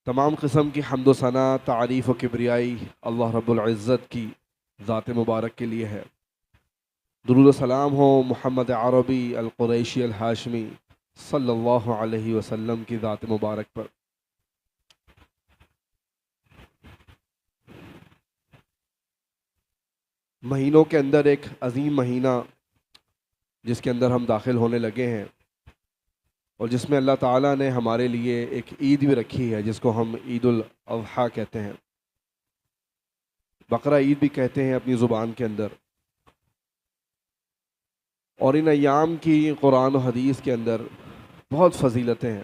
تمام قسم کی حمد و ثنا، تعریف و کبریائی اللہ رب العزت کی ذات مبارک کے لیے ہے۔ درود و سلام ہو محمد عربی القریشی الہاشمی صلی اللہ علیہ وسلم کی ذات مبارک پر۔ مہینوں کے اندر ایک عظیم مہینہ جس کے اندر ہم داخل ہونے لگے ہیں، اور جس میں اللہ تعالیٰ نے ہمارے لیے ایک عید بھی رکھی ہے جس کو ہم عید الاضحیٰ کہتے ہیں، بقرہ عید بھی کہتے ہیں اپنی زبان کے اندر۔ اور ان ایام کی قرآن و حدیث کے اندر بہت فضیلتیں ہیں،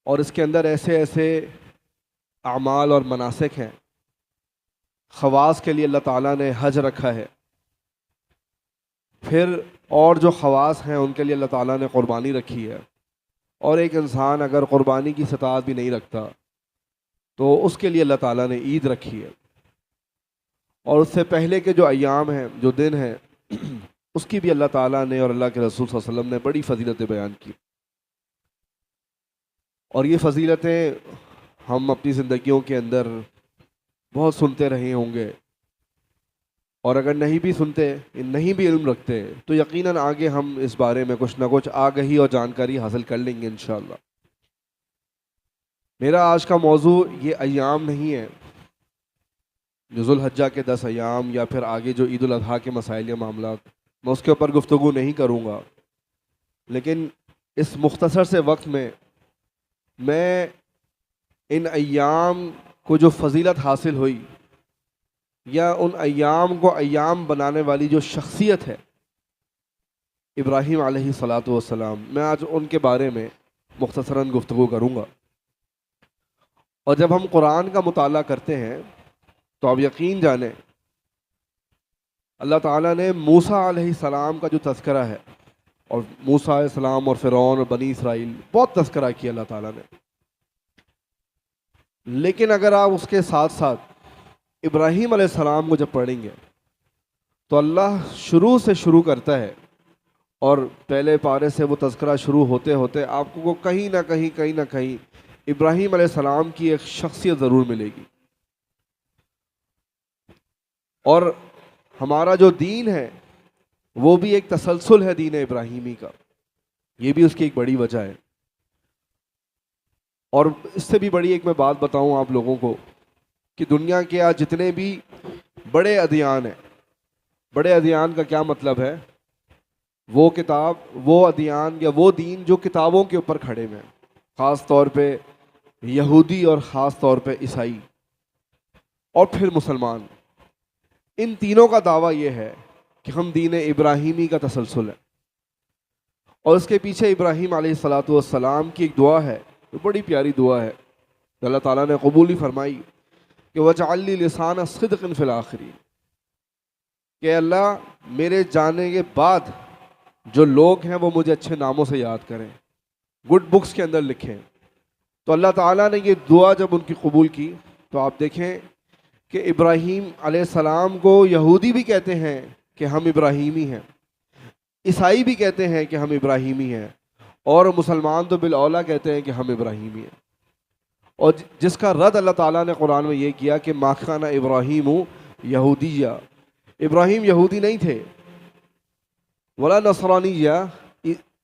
اور اس کے اندر ایسے ایسے اعمال اور مناسک ہیں۔ خواص کے لیے اللہ تعالیٰ نے حج رکھا ہے، پھر اور جو خواص ہیں ان کے لیے اللہ تعالیٰ نے قربانی رکھی ہے، اور ایک انسان اگر قربانی کی استطاعت بھی نہیں رکھتا تو اس کے لیے اللہ تعالیٰ نے عید رکھی ہے۔ اور اس سے پہلے کے جو ایام ہیں، جو دن ہیں، اس کی بھی اللہ تعالیٰ نے اور اللہ کے رسول صلی اللہ علیہ وسلم نے بڑی فضیلتیں بیان کی، اور یہ فضیلتیں ہم اپنی زندگیوں کے اندر بہت سنتے رہے ہوں گے، اور اگر نہیں بھی سنتے، نہیں بھی علم رکھتے، تو یقیناً آگے ہم اس بارے میں کچھ نہ کچھ آگہی اور جانکاری حاصل کر لیں گے انشاءاللہ۔ میرا آج کا موضوع یہ ایام نہیں ہے، جو ذوالحجہ کے 10 ایام یا پھر آگے جو عید الاضحیٰ کے مسائل یا معاملات، میں اس کے اوپر گفتگو نہیں کروں گا، لیکن اس مختصر سے وقت میں ان ایام کو جو فضیلت حاصل ہوئی، یا ان ایام کو ایام بنانے والی جو شخصیت ہے ابراہیم علیہ الصلاۃ والسلام، میں آج ان کے بارے میں مختصراً گفتگو کروں گا۔ اور جب ہم قرآن کا مطالعہ کرتے ہیں تو آپ یقین جانیں، اللہ تعالیٰ نے موسیٰ علیہ السلام کا جو تذکرہ ہے، اور موسیٰ علیہ السلام اور فرعون اور بنی اسرائیل، بہت تذکرہ کیا اللہ تعالیٰ نے، لیکن اگر آپ اس کے ساتھ ساتھ ابراہیم علیہ السلام کو جب پڑھیں گے تو اللہ شروع سے شروع کرتا ہے، اور پہلے پارے سے وہ تذکرہ شروع ہوتے ہوتے آپ کو کہیں نہ کہیں ابراہیم علیہ السلام کی ایک شخصیت ضرور ملے گی۔ اور ہمارا جو دین ہے وہ بھی ایک تسلسل ہے دین ابراہیمی کا، یہ بھی اس کی ایک بڑی وجہ ہے۔ اور اس سے بھی بڑی ایک میں بات بتاؤں آپ لوگوں کو کہ دنیا کے آج جتنے بھی بڑے ادیان ہیں، بڑے ادیان کا کیا مطلب ہے؟ وہ کتاب، وہ ادیان یا وہ دین جو کتابوں کے اوپر کھڑے ہوئے ہیں، خاص طور پہ یہودی اور خاص طور پہ عیسائی اور پھر مسلمان، ان تینوں کا دعویٰ یہ ہے کہ ہم دین ابراہیمی کا تسلسل ہے، اور اس کے پیچھے ابراہیم علیہ الصلاۃ والسلام کی ایک دعا ہے، بڑی پیاری دعا ہے، اللہ تعالیٰ نے قبول ہی فرمائی کہ وَجْعَلْ لِي لِسَانَ صِدْقٍ فِي الْآخِرِينَ، کہ اللہ میرے جانے کے بعد جو لوگ ہیں وہ مجھے اچھے ناموں سے یاد کریں، گڈ بکس کے اندر لکھیں۔ تو اللہ تعالیٰ نے یہ دعا جب ان کی قبول کی تو آپ دیکھیں کہ ابراہیم علیہ السلام کو یہودی بھی کہتے ہیں کہ ہم ابراہیمی ہیں، عیسائی بھی کہتے ہیں کہ ہم ابراہیمی ہیں، اور مسلمان تو بالاولیٰ کہتے ہیں کہ ہم ابراہیمی ہیں۔ اور جس کا رد اللہ تعالیٰ نے قرآن میں یہ کیا کہ ما کان ابراہیم یہودیہ، ابراہیم یہودی نہیں تھے، ولا نصرانیہ،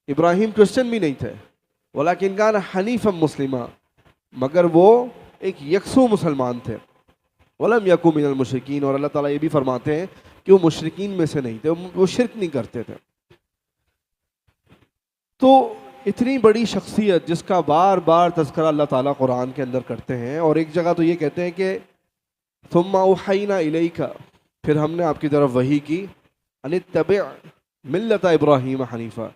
ابراہیم کرسچن بھی نہیں تھے، ولیکن کان حنیفا مسلما، مگر وہ ایک یکسو مسلمان تھے، ولم یکن من المشرکین، اور اللہ تعالیٰ یہ بھی فرماتے ہیں کہ وہ مشرکین میں سے نہیں تھے، وہ شرک نہیں کرتے تھے۔ تو اتنی بڑی شخصیت جس کا بار بار تذکرہ اللہ تعالیٰ قرآن کے اندر کرتے ہیں، اور ایک جگہ تو یہ کہتے ہیں کہ ثم اوحینا الیک، پھر ہم نے آپ کی طرف وحی کی، ان اتبع ملت ابراہیم حنیفہ،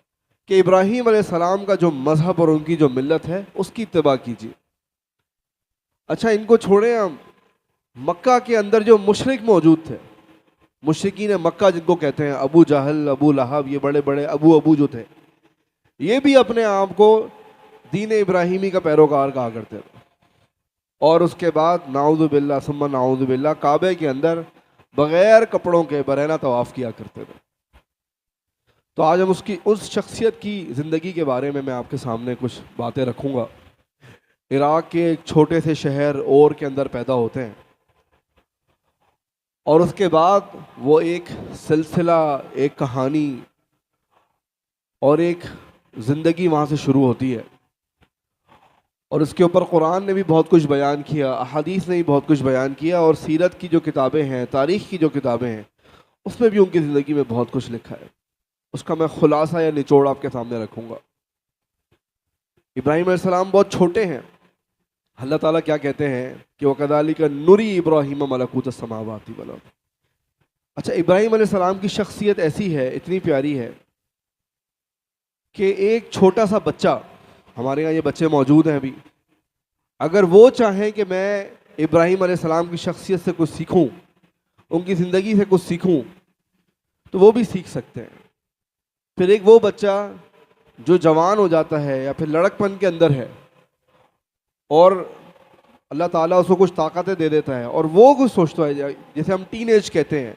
کہ ابراہیم علیہ السلام کا جو مذہب اور ان کی جو ملت ہے اس کی اتباع کیجیے۔ اچھا ان کو چھوڑیں، ہم مکہ کے اندر جو مشرک موجود تھے، مشرکین مکہ جن کو کہتے ہیں، ابو جہل، ابو لہب، یہ بڑے بڑے ابو جو تھے، یہ بھی اپنے آپ کو دین ابراہیمی کا پیروکار کہا کرتے تھے، اور اس کے بعد نعوذ باللہ ثم نعوذ باللہ کعبے کے اندر بغیر کپڑوں کے برہنہ طواف کیا کرتے تھے۔ تو آج ہم اس شخصیت کی زندگی کے بارے میں آپ کے سامنے کچھ باتیں رکھوں گا عراق کے ایک چھوٹے سے شہر اور کے اندر پیدا ہوتے ہیں، اور اس کے بعد وہ ایک سلسلہ، ایک کہانی اور ایک زندگی وہاں سے شروع ہوتی ہے، اور اس کے اوپر قرآن نے بھی بہت کچھ بیان کیا، احادیث نے بھی بہت کچھ بیان کیا، اور سیرت کی جو کتابیں ہیں، تاریخ کی جو کتابیں ہیں، اس میں بھی ان کی زندگی میں بہت کچھ لکھا ہے۔ اس کا میں خلاصہ یا نچوڑ آپ کے سامنے رکھوں گا۔ ابراہیم علیہ السلام بہت چھوٹے ہیں۔ اللہ تعالیٰ کیا کہتے ہیں کہ وَكَذَلِكَ نُرِي إِبْرَاهِيمَ مَلَكُوتَ السَّمَاوَاتِ وَالْأَرْضِ۔ اچھا، ابراہیم علیہ السلام کی شخصیت ایسی ہے، اتنی پیاری ہے کہ ایک چھوٹا سا بچہ، ہمارے یہاں یہ بچے موجود ہیں ابھی، اگر وہ چاہیں کہ میں ابراہیم علیہ السلام کی شخصیت سے کچھ سیکھوں، ان کی زندگی سے کچھ سیکھوں، تو وہ بھی سیکھ سکتے ہیں۔ پھر ایک وہ بچہ جو جوان ہو جاتا ہے یا پھر لڑک پن کے اندر ہے، اور اللہ تعالیٰ اس کو کچھ طاقتیں دے دیتا ہے اور وہ کچھ سوچتا ہے، جیسے ہم ٹین ایج کہتے ہیں،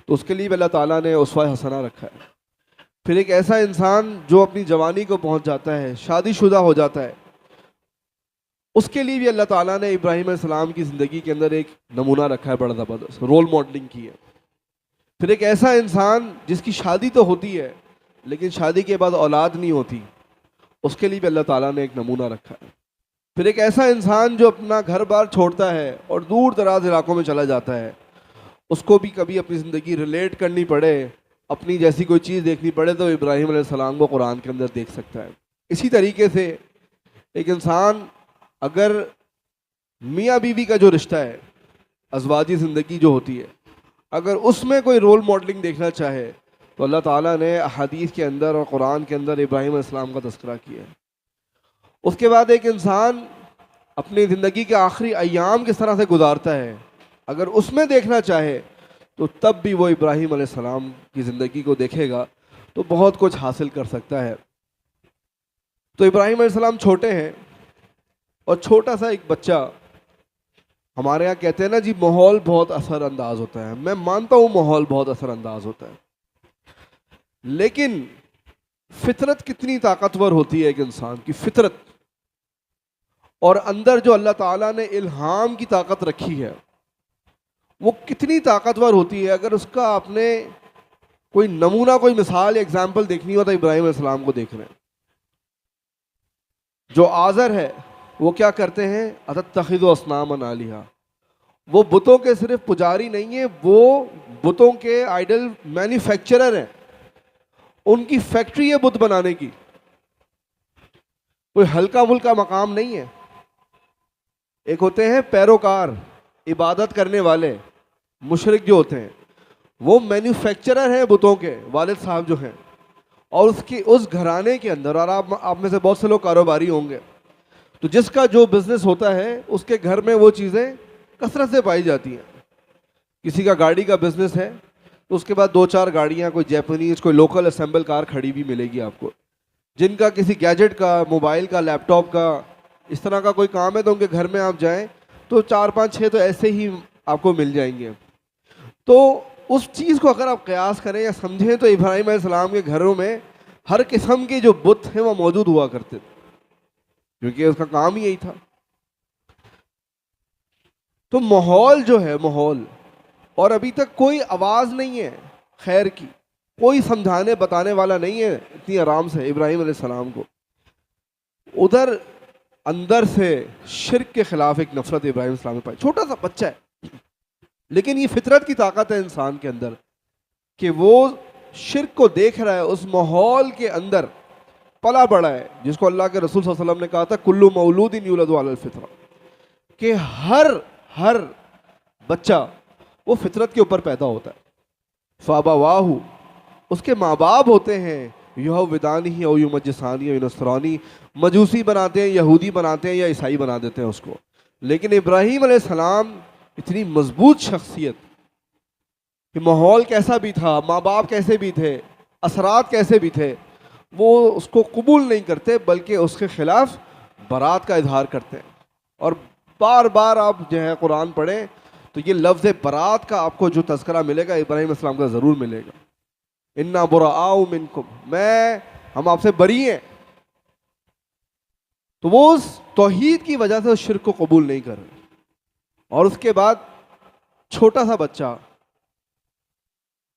تو اس کے لیے بھی اللہ تعالیٰ نے اسوہ حسنہ رکھا ہے۔ پھر ایک ایسا انسان جو اپنی جوانی کو پہنچ جاتا ہے، شادی شدہ ہو جاتا ہے، اس کے لیے بھی اللہ تعالیٰ نے ابراہیم علیہ السلام کی زندگی کے اندر ایک نمونہ رکھا ہے، بڑا زبردست رول ماڈلنگ کی ہے۔ پھر ایک ایسا انسان جس کی شادی تو ہوتی ہے لیکن شادی کے بعد اولاد نہیں ہوتی، اس کے لیے بھی اللہ تعالیٰ نے ایک نمونہ رکھا ہے۔ پھر ایک ایسا انسان جو اپنا گھر بار چھوڑتا ہے اور دور دراز علاقوں میں چلا جاتا ہے، اس کو بھی کبھی اپنی زندگی ریلیٹ کرنی پڑے، اپنی جیسی کوئی چیز دیکھنی پڑے، تو ابراہیم علیہ السلام کو قرآن کے اندر دیکھ سکتا ہے۔ اسی طریقے سے ایک انسان اگر میاں بیوی کا جو رشتہ ہے، ازواجی زندگی جو ہوتی ہے، اگر اس میں کوئی رول ماڈلنگ دیکھنا چاہے تو اللہ تعالیٰ نے احادیث کے اندر اور قرآن کے اندر ابراہیم علیہ السلام کا تذکرہ کیا ہے۔ اس کے بعد ایک انسان اپنی زندگی کے آخری ایام کس طرح سے گزارتا ہے، اگر اس میں دیکھنا چاہے تو تب بھی وہ ابراہیم علیہ السلام کی زندگی کو دیکھے گا تو بہت کچھ حاصل کر سکتا ہے۔ تو ابراہیم علیہ السلام چھوٹے ہیں، اور چھوٹا سا ایک بچہ، ہمارے یہاں کہتے ہیں نا جی ماحول بہت اثر انداز ہوتا ہے، میں مانتا ہوں ماحول بہت اثر انداز ہوتا ہے، لیکن فطرت کتنی طاقتور ہوتی ہے، ایک انسان کی فطرت، اور اندر جو اللہ تعالیٰ نے الہام کی طاقت رکھی ہے وہ کتنی طاقتور ہوتی ہے۔ اگر اس کا آپ نے کوئی نمونہ، کوئی مثال، ایگزامپل دیکھنی ہو تو ابراہیم علیہ السلام کو دیکھ رہے ہیں۔ جو آزر ہے وہ کیا کرتے ہیں، اتتخذوا اصناما آلہہ، وہ بتوں کے صرف پجاری نہیں ہیں، وہ بتوں کے آئیڈل مینوفیکچرر ہیں، ان کی فیکٹری ہے بت بنانے کی، کوئی ہلکا ملکا مقام نہیں ہے۔ ایک ہوتے ہیں پیروکار، عبادت کرنے والے، مشرک جو ہوتے ہیں، وہ مینوفیکچرر ہیں بتوں کے، والد صاحب جو ہیں، اور اس گھرانے کے اندر، اور آپ میں سے بہت سے لوگ کاروباری ہوں گے، تو جس کا جو بزنس ہوتا ہے اس کے گھر میں وہ چیزیں کثرت سے پائی جاتی ہیں۔ کسی کا گاڑی کا بزنس ہے تو اس کے بعد 2-4 گاڑیاں، کوئی جیپنیز، کوئی لوکل اسمبل کار کھڑی بھی ملے گی آپ کو۔ جن کا کسی گیجٹ کا، موبائل کا، لیپ ٹاپ کا، اس طرح کا کوئی کام ہے تو ان کے گھر میں آپ جائیں تو 4-5-6 تو ایسے ہی آپ کو مل جائیں گے۔ تو اس چیز کو اگر آپ قیاس کریں یا سمجھیں تو ابراہیم علیہ السلام کے گھروں میں ہر قسم کے جو بت ہیں وہ موجود ہوا کرتے تھے، کیونکہ اس کا کام ہی یہی تھا۔ تو ماحول جو ہے، ماحول، اور ابھی تک کوئی آواز نہیں ہے خیر کی، کوئی سمجھانے بتانے والا نہیں ہے اتنی آرام سے ابراہیم علیہ السلام کو۔ ادھر اندر سے شرک کے خلاف ایک نفرت ابراہیم علیہ السلام نے پائی، چھوٹا سا بچہ ہے، لیکن یہ فطرت کی طاقت ہے انسان کے اندر کہ وہ شرک کو دیکھ رہا ہے، اس ماحول کے اندر پلا بڑا ہے، جس کو اللہ کے رسول صلی اللہ علیہ وسلم نے کہا تھا کل مولود یولد علی الفطرہ، کہ ہر بچہ وہ فطرت کے اوپر پیدا ہوتا ہے۔ فابواہ، اس کے ماں باپ ہوتے ہیں، یہودانی او یمجسانی او نصرانی، مجوسی بناتے ہیں، یہودی بناتے ہیں یا عیسائی بنا دیتے ہیں اس کو۔ لیکن ابراہیم علیہ السلام اتنی مضبوط شخصیت کہ ماحول کیسا بھی تھا، ماں باپ کیسے بھی تھے، اثرات کیسے بھی تھے، وہ اس کو قبول نہیں کرتے بلکہ اس کے خلاف برات کا اظہار کرتے ہیں۔ اور بار بار آپ جو ہے قرآن پڑھیں تو یہ لفظ برات کا آپ کو جو تذکرہ ملے گا ابراہیم علیہ السلام کا ضرور ملے گا۔ انا براء منکم، ہم آپ سے بری ہیں۔ تو وہ اس توحید کی وجہ سے اس شرک کو قبول نہیں کر رہے. اور اس کے بعد چھوٹا سا بچہ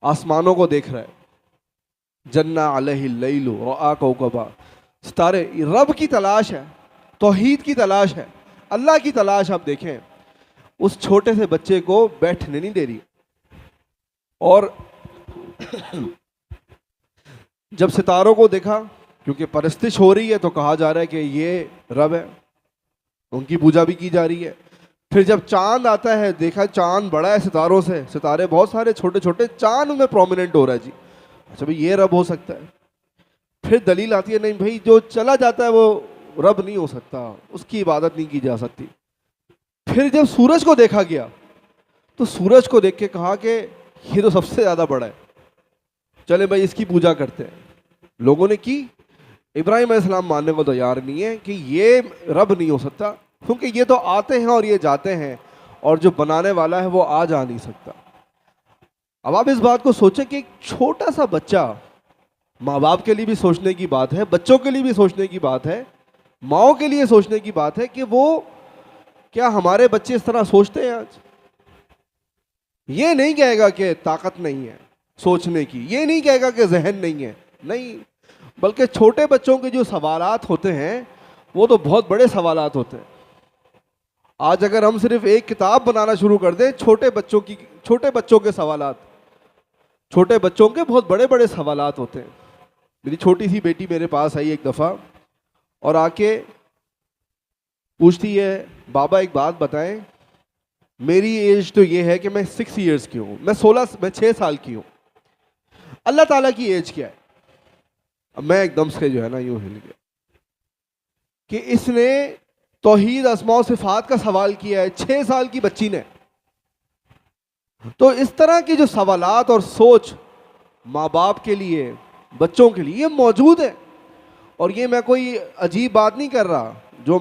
آسمانوں کو دیکھ رہا ہے، جنا علیہ اللیل رآ کوکبا، ستارے، رب کی تلاش ہے، توحید کی تلاش ہے، اللہ کی تلاش. آپ دیکھیں اس چھوٹے سے بچے کو بیٹھنے نہیں دے رہی. اور جب ستاروں کو دیکھا، کیونکہ پرستش ہو رہی ہے تو کہا جا رہا ہے کہ یہ رب ہے، ان کی پوجا بھی کی جا رہی ہے. پھر جب چاند آتا ہے، دیکھا چاند بڑا ہے ستاروں سے، ستارے بہت سارے چھوٹے چھوٹے، چاند ان میں پرومیننٹ ہو رہا ہے. جی اچھا بھائی یہ رب ہو سکتا ہے. پھر دلیل آتی ہے نہیں بھائی جو چلا جاتا ہے وہ رب نہیں ہو سکتا، اس کی عبادت نہیں کی جا سکتی. پھر جب سورج کو دیکھا گیا تو سورج کو دیکھ کے کہا کہ یہ تو سب سے زیادہ بڑا ہے، چلے بھائی اس کی پوجا کرتے ہیں. لوگوں نے کی. ابراہیم علیہ السلام ماننے کو تیار نہیں ہے کہ یہ رب نہیں ہو سکتا، کیونکہ یہ تو آتے ہیں اور یہ جاتے ہیں، اور جو بنانے والا ہے وہ آ جا نہیں سکتا. اب آپ اس بات کو سوچیں کہ ایک چھوٹا سا بچہ، ماں باپ کے لیے بھی سوچنے کی بات ہے، بچوں کے لیے بھی سوچنے کی بات ہے، ماؤں کے لیے سوچنے کی بات ہے کہ وہ کیا ہمارے بچے اس طرح سوچتے ہیں آج؟ یہ نہیں کہے گا کہ طاقت نہیں ہے سوچنے کی، یہ نہیں کہے گا کہ ذہن نہیں ہے، نہیں، بلکہ چھوٹے بچوں کے جو سوالات ہوتے ہیں وہ تو بہت بڑے سوالات ہوتے ہیں. آج اگر ہم صرف ایک کتاب بنانا شروع کر دیں چھوٹے بچوں کے سوالات، چھوٹے بچوں کے بہت بڑے بڑے سوالات ہوتے ہیں. میری چھوٹی سی بیٹی میرے پاس آئی ایک دفعہ اور آ کے پوچھتی ہے بابا ایک بات بتائیں، میری ایج تو یہ ہے کہ میں 6 ایئرس کی ہوں، میں 6 سال کی ہوں، اللہ تعالیٰ کی ایج کیا ہے؟ اب میں ایک دم سے جو ہے نا یوں ہل گیا کہ اس نے توحید اسماء و صفات کا سوال کیا ہے 6 سال کی بچی نے. تو اس طرح کی جو سوالات اور سوچ ماں باپ کے لیے، بچوں کے لیے یہ موجود ہے. اور یہ میں کوئی عجیب بات نہیں کر رہا، جو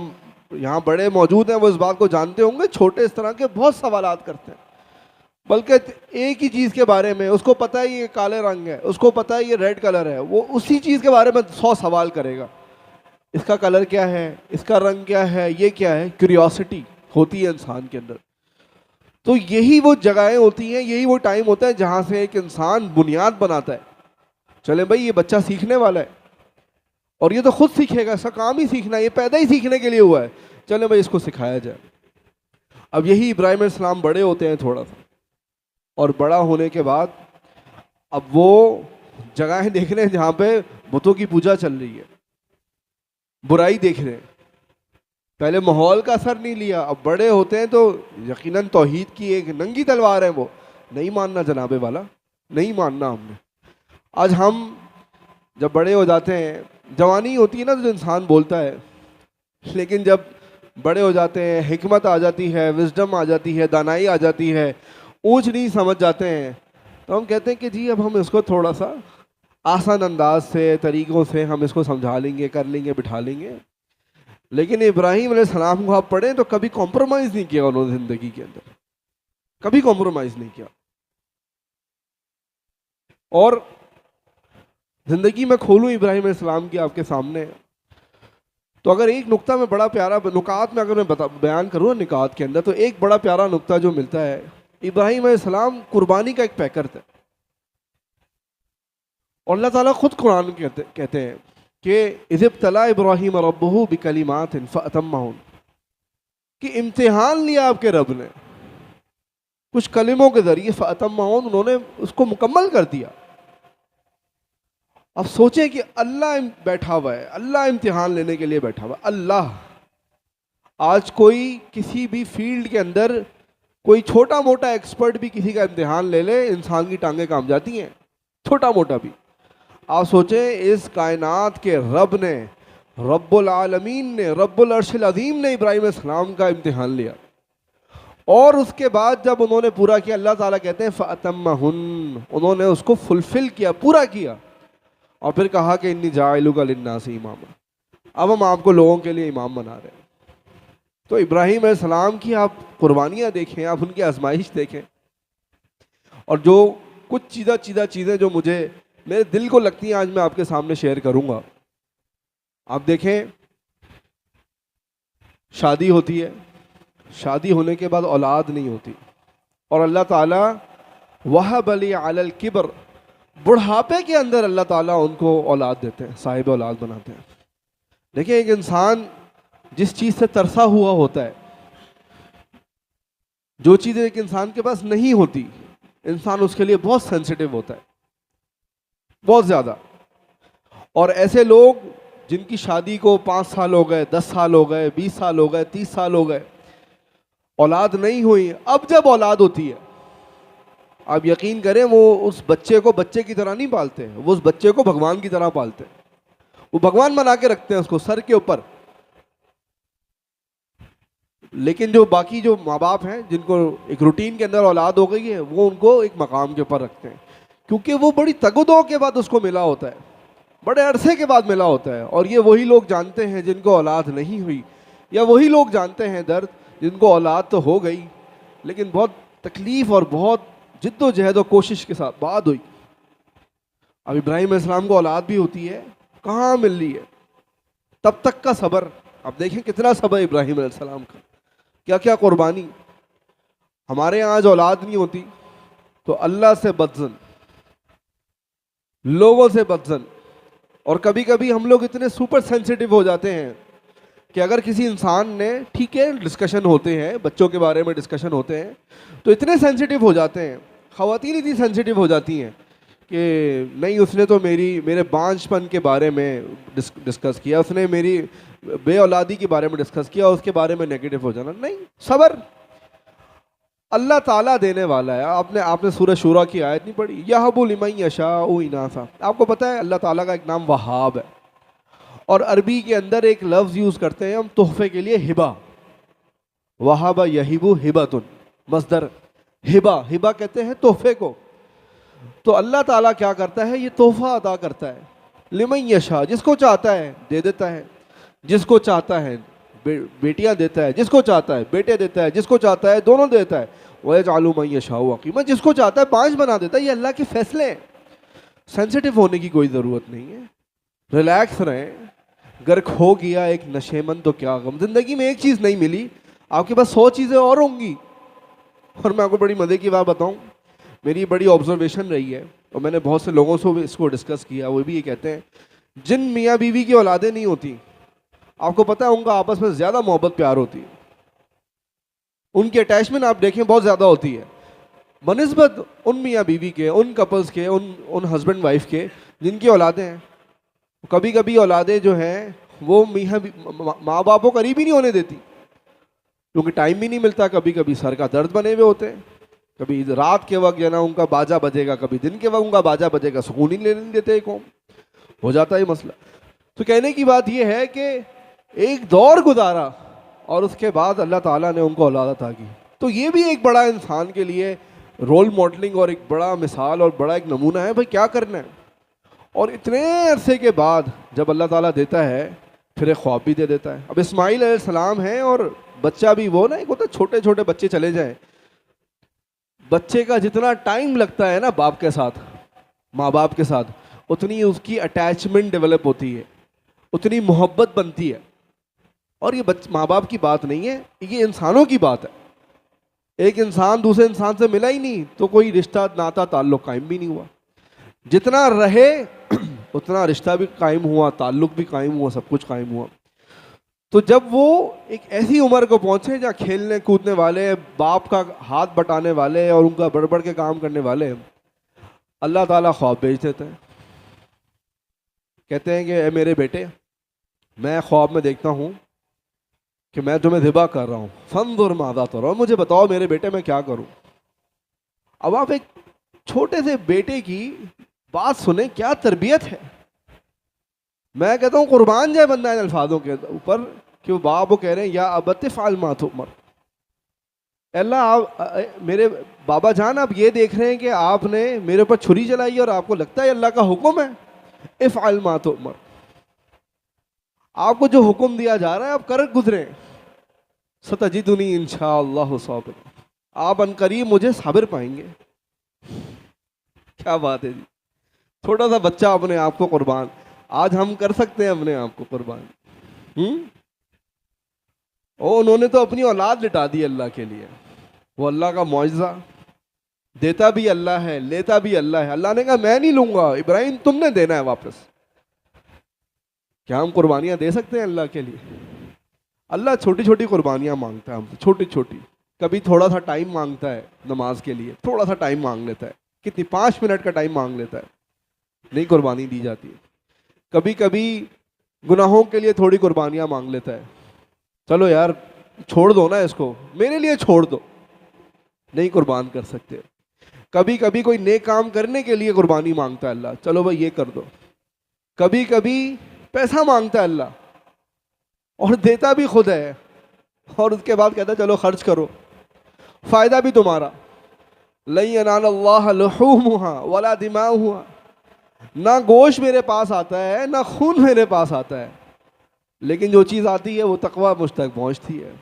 یہاں بڑے موجود ہیں وہ اس بات کو جانتے ہوں گے، چھوٹے اس طرح کے بہت سوالات کرتے ہیں. بلکہ ایک ہی چیز کے بارے میں اس کو پتہ ہے یہ کالے رنگ ہے، اس کو پتہ ہے یہ ریڈ کلر ہے، وہ اسی چیز کے بارے میں 100 سوال کرے گا. اس کا کلر کیا ہے، اس کا رنگ کیا ہے، یہ کیا ہے، کیوریوسٹی ہوتی ہے انسان کے اندر. تو یہی وہ جگہیں ہوتی ہیں، یہی وہ ٹائم ہوتا ہے جہاں سے ایک انسان بنیاد بناتا ہے. چلیں بھائی یہ بچہ سیکھنے والا ہے اور یہ تو خود سیکھے گا، اس کا کام ہی سیکھنا ہے، یہ پیدا ہی سیکھنے کے لیے ہوا ہے، چلیں بھائی اس کو سکھایا جائے. اب یہی ابراہیم علیہ السلام بڑے ہوتے ہیں تھوڑا سا، اور بڑا ہونے کے بعد اب وہ جگہیں دیکھ رہے ہیں جہاں پہ بتوں کی پوجا چل رہی ہے، برائی دیکھ رہے ہیں. پہلے ماحول کا اثر نہیں لیا، اب بڑے ہوتے ہیں تو یقیناً توحید کی ایک ننگی تلوار ہے، وہ نہیں ماننا جناب والا، نہیں ماننا ہم نے. آج ہم جب بڑے ہو جاتے ہیں، جوانی ہوتی ہے نا تو انسان بولتا ہے، لیکن جب بڑے ہو جاتے ہیں حکمت آ جاتی ہے، وزڈم آ جاتی ہے، دانائی آ جاتی ہے، اونچ نہیں سمجھ جاتے ہیں، تو ہم کہتے ہیں کہ جی اب ہم اس کو تھوڑا سا آسان انداز سے، طریقوں سے ہم اس کو سمجھا لیں گے، کر لیں گے، بٹھا لیں گے. لیکن ابراہیم علیہ السلام کو آپ پڑھیں تو کبھی کمپرومائز نہیں کیا انہوں نے زندگی کے اندر، کبھی کمپرومائز نہیں کیا. اور زندگی میں کھولوں ابراہیم علیہ السلام کی آپ کے سامنے، تو اگر ایک نقطہ میں بڑا پیارا، نکات میں اگر میں بیان کروں نکات کے اندر، تو ایک بڑا پیارا نقطہ جو ملتا ہے، ابراہیم علیہ السلام قربانی کا ایک پیکر تھے. اور اللہ تعالیٰ خود قرآن کہتے ہیں کہ اذ ابتلی ابراہیم ربہ بکلمات فاتمہن، کہ امتحان لیا آپ کے رب نے کچھ کلموں کے ذریعے، فاتمہن، انہوں نے اس کو مکمل کر دیا. اب سوچیں کہ اللہ بیٹھا ہوا ہے، اللہ امتحان لینے کے لیے بیٹھا ہوا ہے. اللہ آج کوئی کسی بھی فیلڈ کے اندر کوئی چھوٹا موٹا ایکسپرٹ بھی کسی کا امتحان لے لے، انسان کی ٹانگیں کام جاتی ہیں، چھوٹا موٹا بھی. آپ سوچیں اس کائنات کے رب نے، رب العالمین نے، رب العرش العظیم نے ابراہیم علیہ السلام کا امتحان لیا، اور اس کے بعد جب انہوں نے پورا کیا، اللہ تعالیٰ کہتے ہیں فَأَتَمَّهُنَّ، انہوں نے اس کو فلفل کیا، پورا کیا، اور پھر کہا کہ انی جاعلک للناس اماما، اب ہم آپ کو لوگوں کے لیے امام بنا رہے ہیں. تو ابراہیم علیہ السلام کی آپ قربانیاں دیکھیں، آپ ان کی آزمائش دیکھیں، اور جو کچھ چیزیں جو مجھے میرے دل کو لگتی ہیں آج میں آپ کے سامنے شیئر کروں گا. آپ دیکھیں شادی ہوتی ہے، شادی ہونے کے بعد اولاد نہیں ہوتی، اور اللہ تعالیٰ وَهَبَ لِي عَلَى الْكِبْرِ، بڑھاپے کے اندر اللہ تعالیٰ ان کو اولاد دیتے ہیں، صاحب اولاد بناتے ہیں۔ دیکھیں ایک انسان جس چیز سے ترسا ہوا ہوتا ہے، جو چیزیں ایک انسان کے پاس نہیں ہوتی، انسان اس کے لیے بہت سینسیٹیو ہوتا ہے، بہت زیادہ۔ اور ایسے لوگ جن کی شادی کو 5 سال ہو گئے، 10 سال ہو گئے، 20 سال ہو گئے، 30 سال ہو گئے، اولاد نہیں ہوئی، اب جب اولاد ہوتی ہے، آپ یقین کریں وہ اس بچے کو بچے کی طرح نہیں پالتے، وہ اس بچے کو بھگوان کی طرح پالتے ہیں، وہ بھگوان بنا کے رکھتے ہیں اس کو سر کے اوپر۔ لیکن جو باقی جو ماں باپ ہیں جن کو ایک روٹین کے اندر اولاد ہو گئی ہے، وہ ان کو ایک مقام کے اوپر رکھتے ہیں، کیونکہ وہ بڑی تگ و دو کے بعد اس کو ملا ہوتا ہے، بڑے عرصے کے بعد ملا ہوتا ہے۔ اور یہ وہی لوگ جانتے ہیں جن کو اولاد نہیں ہوئی، یا وہی لوگ جانتے ہیں درد جن کو اولاد تو ہو گئی لیکن بہت تکلیف اور بہت جد و جہد و کوشش کے ساتھ بعد ہوئی۔ اب ابراہیم علیہ السلام کو اولاد بھی ہوتی ہے، کہاں مل رہی ہے، تب تک کا صبر۔ اب دیکھیں کتنا صبر ابراہیم علیہ السلام کا، کیا کیا قربانی۔ ہمارے یہاں آج اولاد نہیں ہوتی تو اللہ سے بدظن، لوگوں سے بدظن، اور کبھی کبھی ہم لوگ اتنے سپر سینسیٹیو ہو جاتے ہیں کہ اگر کسی انسان نے، ٹھیک ہے ڈسکشن ہوتے ہیں بچوں کے بارے میں، ڈسکشن ہوتے ہیں تو اتنے سینسیٹیو ہو جاتے ہیں، خواتین اتنی سینسیٹیو ہو جاتی ہیں کہ نہیں اس نے تو میرے بانجھ پن کے بارے میں ڈسکس کیا، اس نے میری بے اولادی کے بارے میں ڈسکس کیا، اس کے بارے میں نیگیٹو ہو جانا۔ نہیں، صبر، اللہ تعالیٰ دینے والا ہے۔ آپ نے سورہ شورا کی آیت نہیں پڑھی، یہب لمن یشاء اناثا؟ آپ کو پتہ ہے اللہ تعالیٰ کا ایک نام وہاب ہے، اور عربی کے اندر ایک لفظ یوز کرتے ہیں ہم تحفے کے لیے، ہبہ، وہاب یہب ہبۃ، مصدر ہبہ، ہبہ کہتے ہیں تحفے کو۔ تو اللہ تعالیٰ کیا کرتا ہے، یہ تحفہ عطا کرتا ہے، لمن یشاء، جس کو چاہتا ہے دے دیتا ہے، جس کو چاہتا ہے بیٹیاں دیتا ہے، جس کو چاہتا ہے بیٹے دیتا ہے، جس کو چاہتا ہے دونوں دیتا ہے، وَيَجْعَلُ مَن يَشَاءُ عَقِيمًا، جس کو چاہتا ہے 5 بنا دیتا ہے۔ یہ اللہ کے فیصلے ہیں، سینسیٹیو ہونے کی کوئی ضرورت نہیں ہے، ریلیکس رہیں۔ گر کھو گیا ایک نشے من تو کیا غم، زندگی میں ایک چیز نہیں ملی، آپ کے پاس 100 چیزیں اور ہوں گی۔ اور میں آپ کو بڑی مزے کی بات بتاؤں، میری بڑی آبزرویشن رہی ہے، اور میں نے بہت سے لوگوں سے اس کو ڈسکس کیا، وہ بھی یہ کہتے ہیں جن میاں بیوی کی اولادیں نہیں ہوتی، آپ کو پتہ ہے ان کا آپس میں زیادہ محبت پیار ہوتی ہے، ان کی اٹیچمنٹ آپ دیکھیں بہت زیادہ ہوتی ہے بنسبت ان میاں بیوی کے، ان کپلز کے، ان ہسبینڈ وائف کے جن کی اولادیں ہیں۔ کبھی کبھی اولادیں جو ہیں وہ ماں باپ کو قریب ہی نہیں ہونے دیتی، کیونکہ ٹائم بھی نہیں ملتا، کبھی کبھی سر کا درد بنے ہوئے ہوتے ہیں، کبھی رات کے وقت جو ہے نا ان کا باجا بجے گا، کبھی دن کے وقت ان کا باجا بجے گا، سکون ہی لینے نہیں دیتے قوم، ہو جاتا ہے مسئلہ۔ تو کہنے کی بات یہ ہے کہ ایک دور گزارا اور اس کے بعد اللہ تعالیٰ نے ان کو اولاد عطا کی، تو یہ بھی ایک بڑا انسان کے لیے رول ماڈلنگ اور ایک بڑا مثال اور بڑا ایک نمونہ ہے، بھائی کیا کرنا ہے۔ اور اتنے عرصے کے بعد جب اللہ تعالیٰ دیتا ہے پھر ایک خواب بھی دے دیتا ہے۔ اب اسماعیل علیہ السلام ہیں اور بچہ بھی وہ نا، ایک ہوتا ہے چھوٹے چھوٹے بچے چلے جائیں، بچے کا جتنا ٹائم لگتا ہے نا باپ کے ساتھ، ماں باپ کے ساتھ، اتنی اس کی اٹیچمنٹ ڈیولپ ہوتی ہے، اتنی محبت بنتی ہے۔ اور یہ ماں باپ کی بات نہیں ہے، یہ انسانوں کی بات ہے۔ ایک انسان دوسرے انسان سے ملا ہی نہیں تو کوئی رشتہ ناتا تعلق قائم بھی نہیں ہوا، جتنا رہے اتنا رشتہ بھی قائم ہوا، تعلق بھی قائم ہوا، سب کچھ قائم ہوا۔ تو جب وہ ایک ایسی عمر کو پہنچے جہاں کھیلنے کودنے والے، باپ کا ہاتھ بٹانے والے اور ان کا بڑھ بڑھ کے کام کرنے والے، اللہ تعالیٰ خواب بھیج دیتے ہیں، کہتے ہیں کہ اے میرے بیٹے، میں خواب میں دیکھتا ہوں کہ میں تمہیں ذبح کر رہا ہوں، فانظر ماذا ترى، اور مجھے بتاؤ میرے بیٹے میں کیا کروں۔ اب آپ ایک چھوٹے سے بیٹے کی بات سنیں، کیا تربیت ہے۔ میں کہتا ہوں قربان جائے بندہ ان الفاظوں کے اوپر کہ وہ باپ کو کہہ رہے ہیں یا ابت افعل ما تؤمر، اللہ آپ میرے بابا جان آپ یہ دیکھ رہے ہیں کہ آپ نے میرے اوپر چھری چلائی اور آپ کو لگتا ہے اللہ کا حکم ہے، افعل ما تؤمر، آپ کو جو حکم دیا جا رہا ہے آپ کر گزریں، ستجدنی انشاءاللہ صابرا، آپ ان قریب مجھے صابر پائیں گے۔ کیا بات ہے جی، چھوٹا سا بچہ اپنے آپ کو قربان، آج ہم کر سکتے ہیں اپنے آپ کو قربان۔ اور انہوں نے تو اپنی اولاد لٹا دی اللہ کے لیے. وہ اللہ کا معجزہ، دیتا بھی اللہ ہے لیتا بھی اللہ ہے. اللہ نے کہا میں نہیں لوں گا ابراہیم، تم نے دینا ہے واپس. کیا ہم قربانیاں دے سکتے ہیں اللہ کے لیے؟ اللہ چھوٹی چھوٹی قربانیاں مانگتا ہے ہم سے، چھوٹی چھوٹی. کبھی تھوڑا سا ٹائم مانگتا ہے نماز کے لیے، تھوڑا سا ٹائم مانگ لیتا ہے. کتنی 5 منٹ کا ٹائم مانگ لیتا ہے، نہیں قربانی دی جاتی ہے. کبھی کبھی گناہوں کے لیے تھوڑی قربانیاں مانگ لیتا ہے. چلو یار چھوڑ دو نا اس کو، میرے لیے چھوڑ دو، نہیں قربان کر سکتے. کبھی کبھی کوئی نیک کام کرنے کے لیے قربانی مانگتا ہے اللہ، چلو بھائی یہ کر دو. کبھی کبھی پیسہ مانگتا ہے اللہ اور دیتا بھی خود ہے، اور اس کے بعد کہتا ہے چلو خرچ کرو، فائدہ بھی تمہارا. لن ینال اللہ لحومها ولا دماؤها، نہ گوشت میرے پاس آتا ہے نہ خون میرے پاس آتا ہے، لیکن جو چیز آتی ہے وہ تقویٰ مجھ تک پہنچتی ہے.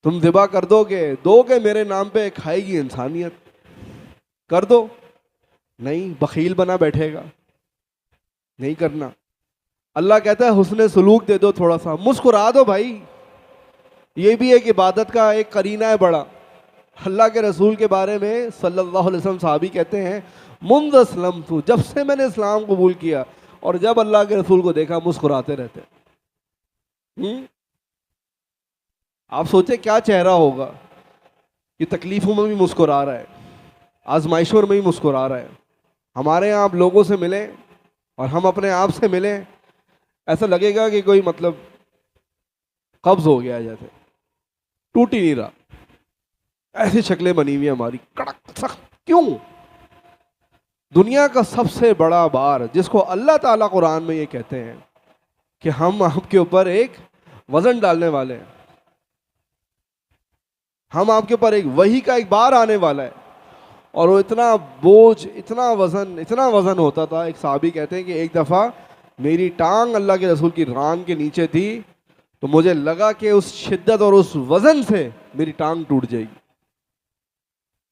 تم ذبح کر دو گے میرے نام پہ، کھائے گی انسانیت. کر دو، نہیں بخیل بنا بیٹھے گا، نہیں کرنا. اللہ کہتا ہے حسن سلوک دے دو، تھوڑا سا مسکرا دو بھائی. یہ بھی ایک عبادت کا ایک قرینہ ہے بڑا. اللہ کے رسول کے بارے میں صلی اللہ علیہ وسلم صحابی کہتے ہیں منذ اسلمت، جب سے میں نے اسلام قبول کیا اور جب اللہ کے رسول کو دیکھا مسکراتے رہتے. آپ سوچیں کیا چہرہ ہوگا کہ تکلیفوں میں بھی مسکرا رہا ہے، آزمائشوں میں بھی مسکرا رہا ہے. ہمارے یہاں آپ لوگوں سے ملیں اور ہم اپنے آپ سے ملیں، ایسا لگے گا کہ کوئی مطلب قبض ہو گیا، جیسے ٹوٹ ہی نہیں رہا. ایسی شکلیں بنی ہوئی ہیں ہماری، کڑک سخت. کیوں؟ دنیا کا سب سے بڑا بار جس کو اللہ تعالیٰ قرآن میں یہ کہتے ہیں کہ ہم آپ کے اوپر ایک وزن ڈالنے والے ہیں، ہم آپ کے اوپر ایک وحی کا ایک بار آنے والا ہے. اور وہ اتنا بوجھ، اتنا وزن ہوتا تھا. ایک صحابی کہتے ہیں کہ ایک دفعہ میری ٹانگ اللہ کے رسول کی ران کے نیچے تھی تو مجھے لگا کہ اس شدت اور اس وزن سے میری ٹانگ ٹوٹ جائے گی.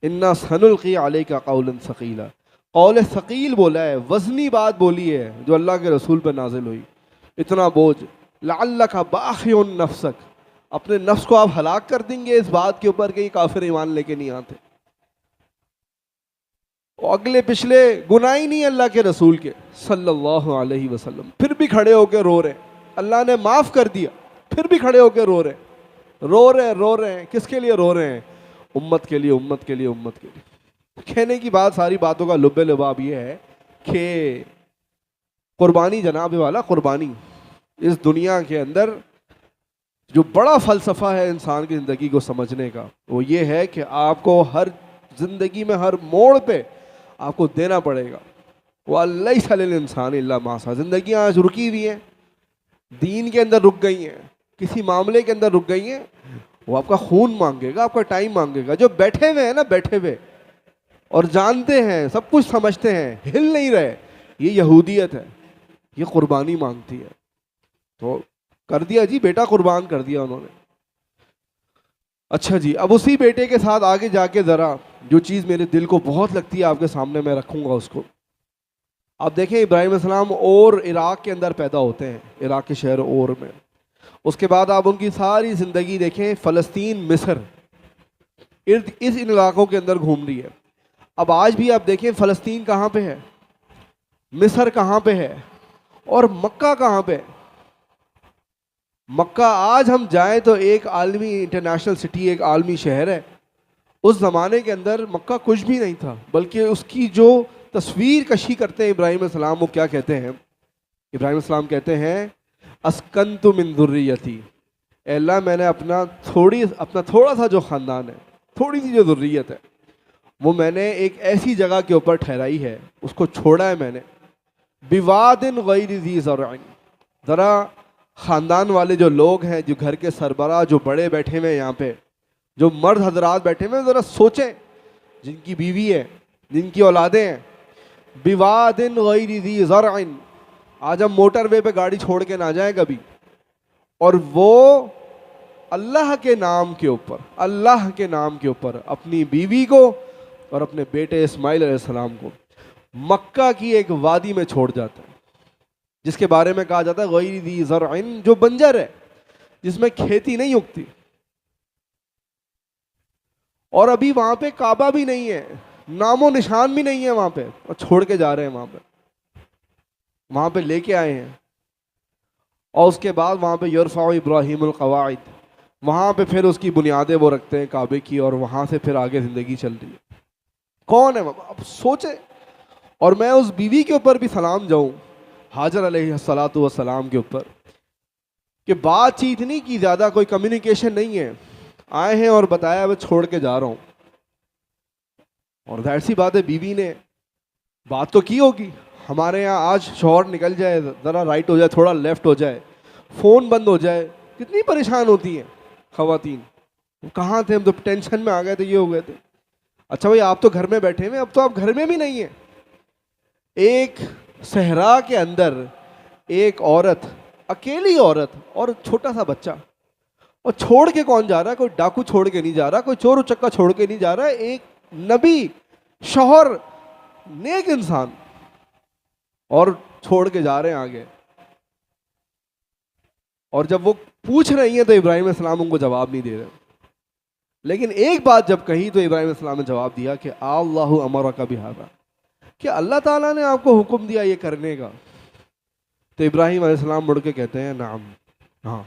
انا سنلقی علیک قولا ثقیلا، قول ثقیل بولا ہے، وزنی بات بولی ہے جو اللہ کے رسول پر نازل ہوئی. اتنا بوجھ. لعلک باخع نفسک، اپنے نفس کو آپ ہلاک کر دیں گے اس بات کے اوپر کہ یہ کافر ایمان لے کے نہیں آتے. اگلے پچھلے گناہ ہی نہیں اللہ کے رسول کے صلی اللہ علیہ وسلم، پھر بھی کھڑے ہو کے رو رہے. اللہ نے معاف کر دیا، پھر بھی کھڑے ہو کے رو رہے ہیں. کس کے لیے رو رہے ہیں؟ امت کے لیے، امت کے لیے، امت کے لیے. کہنے کی بات، ساری باتوں کا لب لباب یہ ہے کہ قربانی جناب والا، قربانی اس دنیا کے اندر جو بڑا فلسفہ ہے انسان کی زندگی کو سمجھنے کا، وہ یہ ہے کہ آپ کو ہر زندگی میں ہر موڑ پہ آپ کو دینا پڑے گا. وَلَيْسَ لِلْإِنسَانِ إِلَّا مَا سَعَى. زندگیاں آج رکی ہوئی ہیں، دین کے اندر رک گئی ہیں، کسی معاملے کے اندر رک گئی ہیں. وہ آپ کا خون مانگے گا، آپ کا ٹائم مانگے گا. جو بیٹھے ہوئے ہیں نا، بیٹھے ہوئے اور جانتے ہیں، سب کچھ سمجھتے ہیں، ہل نہیں رہے، یہ یہودیت ہے، یہ قربانی مانگتی ہے. تو کر دیا جی، بیٹا قربان کر دیا انہوں نے. اچھا جی، اب اسی بیٹے کے ساتھ آگے جا کے ذرا جو چیز میرے دل کو بہت لگتی ہے آپ کے سامنے میں رکھوں گا اس کو. آپ دیکھیں ابراہیم علیہ السلام اور عراق کے اندر پیدا ہوتے ہیں، عراق کے شہر اور میں. اس کے بعد آپ ان کی ساری زندگی دیکھیں، فلسطین، مصر، اس علاقوں کے اندر گھوم رہی ہے. اب آج بھی آپ دیکھیں فلسطین کہاں پہ ہے، مصر کہاں پہ ہے، اور مکہ کہاں پہ ہے. مکہ آج ہم جائیں تو ایک عالمی انٹرنیشنل سٹی، ایک عالمی شہر ہے. اس زمانے کے اندر مکہ کچھ بھی نہیں تھا، بلکہ اس کی جو تصویر کشی کرتے ہیں ابراہیم علیہ السلام، وہ کیا کہتے ہیں؟ ابراہیم علیہ السلام کہتے ہیں اسکنت من ذریتی، اے اللہ میں نے اپنا تھوڑا سا جو خاندان ہے، تھوڑی سی جو ذریت ہے، وہ میں نے ایک ایسی جگہ کے اوپر ٹھہرائی ہے، اس کو چھوڑا ہے میں نے. بواد غیر ذی زرع، ذرا خاندان والے جو لوگ ہیں، جو گھر کے سربراہ، جو بڑے بیٹھے ہوئے ہیں یہاں پہ، جو مرد حضرات بیٹھے ہوئے ہیں، ذرا سوچیں، جن کی بیوی ہے، جن کی اولادیں ہیں. بواد غیر ذی زرع، آج ہم موٹر وے پہ گاڑی چھوڑ کے نہ جائیں کبھی، اور وہ اللہ کے نام کے اوپر اپنی بیوی کو اور اپنے بیٹے اسماعیل علیہ السلام کو مکہ کی ایک وادی میں چھوڑ جاتا ہے، جس کے بارے میں کہا جاتا ہے غیر ذی زرع، جو بنجر ہے، جس میں کھیتی نہیں اگتی، اور ابھی وہاں پہ کعبہ بھی نہیں ہے، نام و نشان بھی نہیں ہے وہاں پہ، اور چھوڑ کے جا رہے ہیں وہاں پہ لے کے آئے ہیں. اور اس کے بعد وہاں پہ یرفع ابراہیم القواعد، وہاں پہ پھر اس کی بنیادیں وہ رکھتے ہیں کعبے کی، اور وہاں سے پھر آگے زندگی چل رہی ہے. کون ہے وہ؟ اب سوچیں. اور میں اس بیوی کے اوپر بھی سلام جاؤں، حاجر علیہ الصلاۃ والسلام کے اوپر، کہ بات چیت نہیں کی، زیادہ کوئی کمیونیکیشن نہیں ہے، آئے ہیں اور بتایا میں چھوڑ کے جا رہا ہوں. اور ظاہر سی بات ہے بیوی نے بات تو کی ہوگی. ہمارے یہاں آج شوہر نکل جائے، ذرا رائٹ ہو جائے، تھوڑا لیفٹ ہو جائے، فون بند ہو جائے، کتنی پریشان ہوتی ہیں خواتین. کہاں تھے ہم تو ٹینشن میں آ گئے تھے، یہ ہو گئے تھے. اچھا بھائی آپ تو گھر میں بیٹھے ہوئے، اب تو آپ گھر میں بھی نہیں ہیں. ایک صحرا کے اندر ایک عورت، اکیلی عورت اور چھوٹا سا بچہ، اور چھوڑ کے کون جا رہا ہے؟ کوئی ڈاکو چھوڑ کے نہیں جا رہا، کوئی چور چکا چھوڑ کے نہیں جا رہا، ایک نبی، شوہر، نیک انسان، اور چھوڑ کے جا رہے ہیں آگے. اور جب وہ پوچھ رہی ہیں تو ابراہیم علیہ السلام ان کو جواب نہیں دے رہے. لیکن ایک بات جب کہی تو ابراہیم علیہ السلام نے جواب دیا کہ اللہ امرک بہذا، کہ اللہ تعالیٰ نے آپ کو حکم دیا یہ کرنے کا. تو ابراہیم علیہ السلام مڑ کے کہتے ہیں نعم، ہاں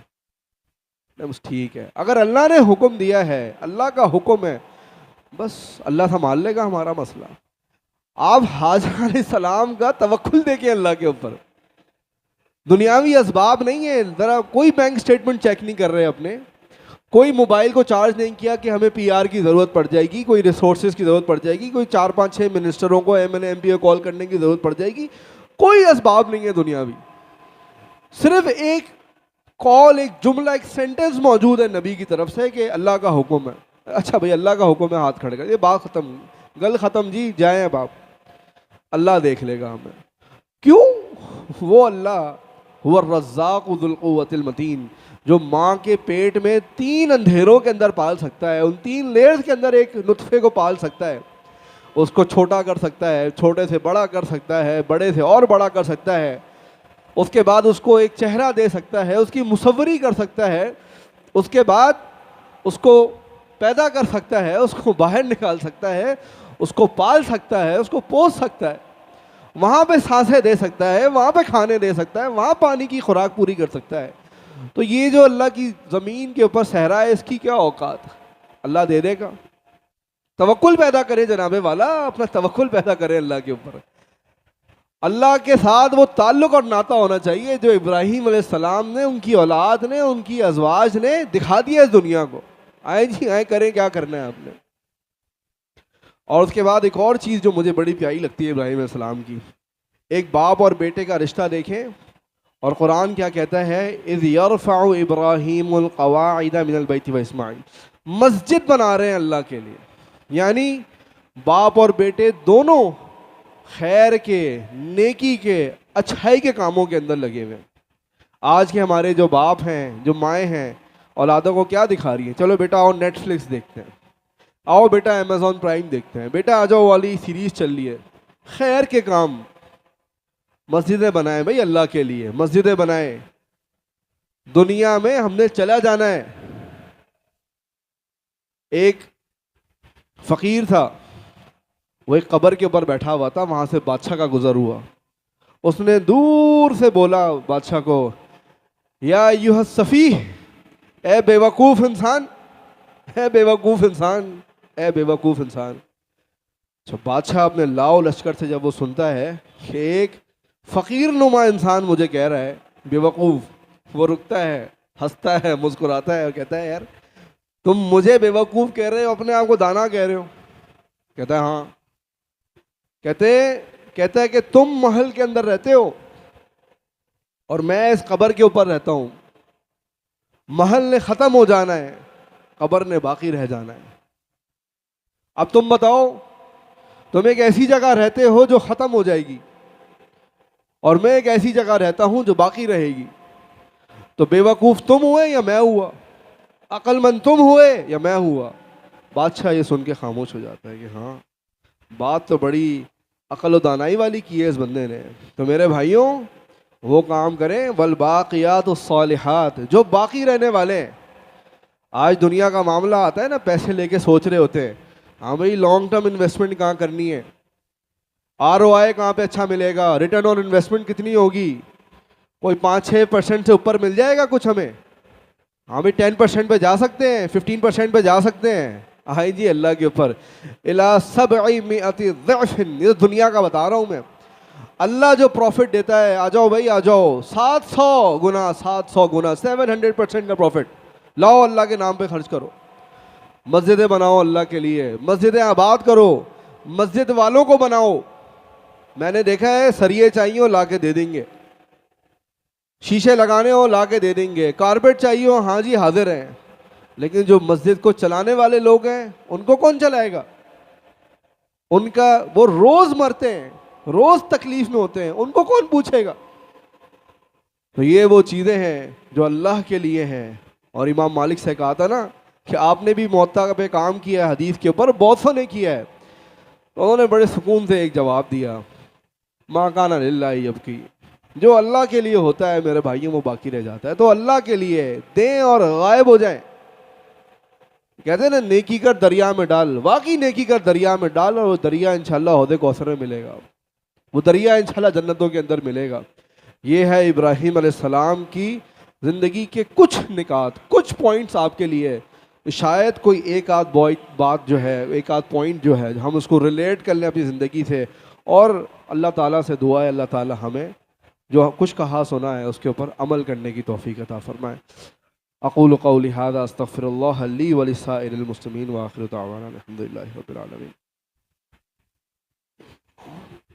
بس ٹھیک ہے، اگر اللہ نے حکم دیا ہے، اللہ کا حکم ہے، بس اللہ سنبھال لے گا ہمارا مسئلہ. آپ حاجر علیہ السلام کا توکل دیکھیں اللہ کے اوپر. دنیاوی اسباب نہیں ہے، ذرا کوئی بینک سٹیٹمنٹ چیک نہیں کر رہے اپنے، کوئی موبائل کو چارج نہیں کیا کہ ہمیں پی آر کی ضرورت پڑ جائے گی، کوئی ریسورسز کی ضرورت پڑ جائے گی، کوئی 4-5-6 منسٹروں کو ایم این ایم پی او کال کرنے کی ضرورت پڑ جائے گی. کوئی اسباب نہیں ہے دنیاوی. صرف ایک کال، ایک جملہ، ایک سینٹنس موجود ہے نبی کی طرف سے کہ اللہ کا حکم ہے. اچھا بھائی اللہ کا حکم ہے، ہاتھ کھڑے کر، یہ بات ختم، گل ختم جی، جائیں اب آپ، اللہ دیکھ لے گا ہمیں. کیوں؟ وہ اللہ هو الرزاق ذو القوۃ المتین، جو ماں کے پیٹ میں 3 اندھیروں کے اندر پال سکتا ہے، ان 3 لیئرز کے اندر ایک نطفے کو پال سکتا ہے، اس کو چھوٹا کر سکتا ہے، چھوٹے سے بڑا کر سکتا ہے، بڑے سے اور بڑا کر سکتا ہے، اس کے بعد اس کو ایک چہرہ دے سکتا ہے، اس کی مصوری کر سکتا ہے، اس کے بعد اس کو پیدا کر سکتا ہے، اس کو باہر نکال سکتا ہے، اس کو پال سکتا ہے، اس کو پوس سکتا ہے، وہاں پہ سانسیں دے سکتا ہے، وہاں پہ کھانے دے سکتا ہے، وہاں پانی کی خوراک پوری کر سکتا ہے. تو یہ جو اللہ کی زمین کے اوپر صحرا ہے، اس کی کیا اوقات؟ اللہ دے دے گا. توکل پیدا کرے جناب والا، اپنا توکل پیدا کرے اللہ کے اوپر. اللہ کے ساتھ وہ تعلق اور ناطہ ہونا چاہیے جو ابراہیم علیہ السلام نے، ان کی اولاد نے، ان کی ازواج نے دکھا دیا اس دنیا کو. آئے جی آئے، کریں کیا کرنا ہے آپ نے. اور اس کے بعد ایک اور چیز جو مجھے بڑی پیاری لگتی ہے ابراہیم علیہ السلام کی، ایک باپ اور بیٹے کا رشتہ دیکھیں. اور قرآن کیا کہتا ہے؟ اذ یرفع ابراہیم القواعد من البیت و اسماعیل. مسجد بنا رہے ہیں اللہ کے لیے، یعنی باپ اور بیٹے دونوں خیر کے، نیکی کے، اچھائی کے کاموں کے اندر لگے ہوئے ہیں. آج کے ہمارے جو باپ ہیں، جو مائیں ہیں، اولادوں کو کیا دکھا رہی ہیں؟ چلو بیٹا آؤ نیٹ فلکس دیکھتے ہیں، آؤ بیٹا امیزون پرائم دیکھتے ہیں، بیٹا آ جاؤ والی سیریز چل رہی ہے. خیر کے کام. مسجدیں بنائیں بھائی اللہ کے لیے، مسجدیں بنائیں. دنیا میں ہم نے چلا جانا ہے. ایک فقیر تھا، وہ ایک قبر کے اوپر بیٹھا ہوا تھا، وہاں سے بادشاہ کا گزر ہوا. اس نے دور سے بولا بادشاہ کو، یا ایھا السفیہ، اے بے وقوف انسان، اے بے وقوف انسان، اے بے وقوف انسان. بادشاہ اپنے لاؤ لشکر سے جب وہ سنتا ہے کہ ایک فقیر نما انسان مجھے کہہ رہا ہے بے وقوف، وہ رکتا ہے، ہنستا ہے، مسکراتا ہے اور کہتا ہے یار تم مجھے بے وقوف کہہ رہے ہو، اپنے آپ کو دانا کہہ رہے ہو؟ کہتا ہے ہاں. کہتا ہے کہ تم محل کے اندر رہتے ہو اور میں اس قبر کے اوپر رہتا ہوں. محل نے ختم ہو جانا ہے، قبر نے باقی رہ جانا ہے. اب تم بتاؤ، تم ایک ایسی جگہ رہتے ہو جو ختم ہو جائے گی، اور میں ایک ایسی جگہ رہتا ہوں جو باقی رہے گی. تو بے وقوف تم ہوئے یا میں ہوا؟ عقل مند تم ہوئے یا میں ہوا؟ بادشاہ یہ سن کے خاموش ہو جاتا ہے کہ ہاں بات تو بڑی عقل و دانائی والی کی ہے اس بندے نے. تو میرے بھائیوں، وہ کام کریں والباقیات الصالحات جو باقی رہنے والے ہیں. آج دنیا کا معاملہ آتا ہے نا, پیسے لے کے سوچ رہے ہوتے ہیں ہاں بھائی لانگ ٹرم انویسٹمنٹ کہاں کرنی ہے, آر او آئی کہاں پہ اچھا ملے گا, ریٹرن آن انویسٹمنٹ کتنی ہوگی, کوئی 5-6% سے اوپر مل جائے گا کچھ ہمیں, ہاں بھائی 10% پہ جا سکتے ہیں, 15% پہ جا سکتے ہیں. آئی جی اللہ کے اوپر الا 700 ضعف, یہ دنیا کا بتا رہا ہوں میں. اللہ جو پروفٹ دیتا ہے, آ جاؤ بھائی آ جاؤ, 700 گنا 700% کا پروفٹ لاؤ, اللہ کے نام پہ خرچ کرو, مسجدیں بناؤ اللہ کے لیے, مسجدیں آباد کرو, مسجد والوں کو بناؤ. میں نے دیکھا ہے سریے چاہیے ہو لا کے دے دیں گے, شیشے لگانے ہو لا کے دے دیں گے, کارپیٹ چاہیے ہو ہاں جی حاضر ہیں, لیکن جو مسجد کو چلانے والے لوگ ہیں ان کو کون چلائے گا, ان کا وہ روز مرتے ہیں, روز تکلیف میں ہوتے ہیں, ان کو کون پوچھے گا. تو یہ وہ چیزیں ہیں جو اللہ کے لیے ہیں. اور امام مالک سے کہا تھا نا کہ آپ نے بھی موطا پہ کام کیا ہے, حدیث کے اوپر بہت سو نے کیا ہے. تو انہوں نے بڑے سکون سے ایک جواب دیا, ما کان للہ یبکی, جو اللہ کے لیے ہوتا ہے میرے بھائیوں وہ باقی رہ جاتا ہے. تو اللہ کے لیے دیں اور غائب ہو جائیں. کہتے ہیں نا نیکی کر دریا میں ڈال, واقعی نیکی کر دریا میں ڈال, اور وہ دریا انشاءاللہ حوض کوثر میں ملے گا, وہ دریا انشاءاللہ جنتوں کے اندر ملے گا. یہ ہے ابراہیم علیہ السلام کی زندگی کے کچھ نکات, کچھ پوائنٹس آپ کے لیے. شاید کوئی ایک آدھ بات جو ہے, ایک آدھ پوائنٹ جو ہے ہم اس کو ریلیٹ کر لیں اپنی زندگی سے, اور اللہ تعالیٰ سے دعا ہے اللہ تعالیٰ ہمیں جو کچھ کہا سنا ہے اس کے اوپر عمل کرنے کی توفیق عطا فرمائے. اقول قولی ھذا استغفر اللہ لی ولسائر المسلمین واخر دعوانا الحمد للہ رب العالمین.